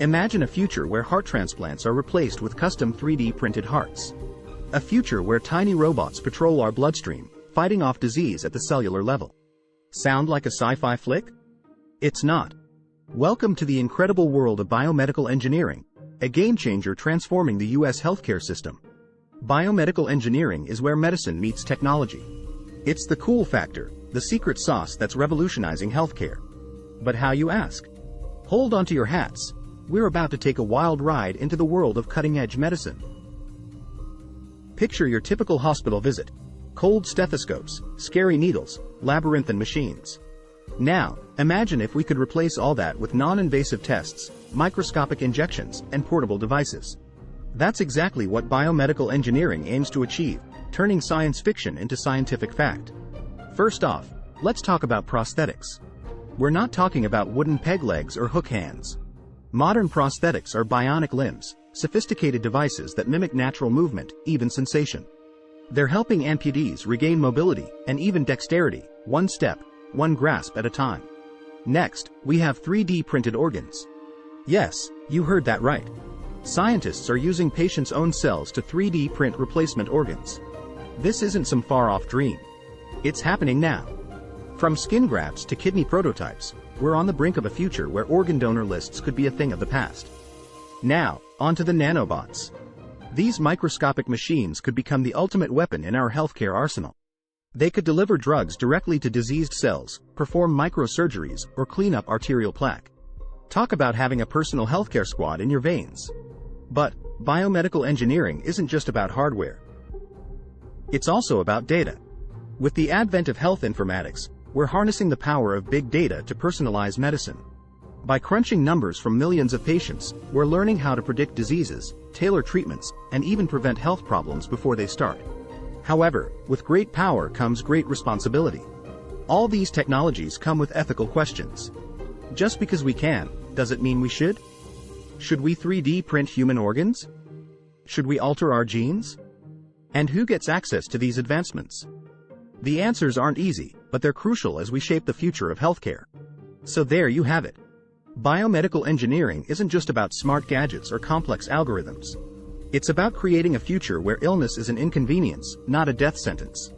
Imagine a future where heart transplants are replaced with custom 3D printed hearts. A future where tiny robots patrol our bloodstream, fighting off disease at the cellular level. Sound like a sci-fi flick? It's not. Welcome to the incredible world of biomedical engineering, a game-changer transforming the U.S. healthcare system. Biomedical engineering is where medicine meets technology. It's the cool factor, the secret sauce that's revolutionizing healthcare. But how, you ask? Hold on to your hats. We're about to take a wild ride into the world of cutting-edge medicine. Picture your typical hospital visit. Cold stethoscopes, scary needles, labyrinthine machines. Now, imagine if we could replace all that with non-invasive tests, microscopic injections, and portable devices. That's exactly what biomedical engineering aims to achieve, turning science fiction into scientific fact. First off, let's talk about prosthetics. We're not talking about wooden peg legs or hook hands. Modern prosthetics are bionic limbs, sophisticated devices that mimic natural movement, even sensation. They're helping amputees regain mobility and even dexterity, one step, one grasp at a time. Next, we have 3D printed organs. Yes, you heard that right. Scientists are using patients' own cells to 3D print replacement organs. This isn't some far-off dream. It's happening now. From skin grafts to kidney prototypes, we're on the brink of a future where organ donor lists could be a thing of the past. Now, onto the nanobots. These microscopic machines could become the ultimate weapon in our healthcare arsenal. They could deliver drugs directly to diseased cells, perform microsurgeries, or clean up arterial plaque. Talk about having a personal healthcare squad in your veins. But biomedical engineering isn't just about hardware. It's also about data. With the advent of health informatics, we're harnessing the power of big data to personalize medicine. By crunching numbers from millions of patients, we're learning how to predict diseases, tailor treatments, and even prevent health problems before they start. However, with great power comes great responsibility. All these technologies come with ethical questions. Just because we can, does it mean we should? Should we 3D print human organs? Should we alter our genes? And who gets access to these advancements? The answers aren't easy, but they're crucial as we shape the future of healthcare. So there you have it. Biomedical engineering isn't just about smart gadgets or complex algorithms. It's about creating a future where illness is an inconvenience, not a death sentence.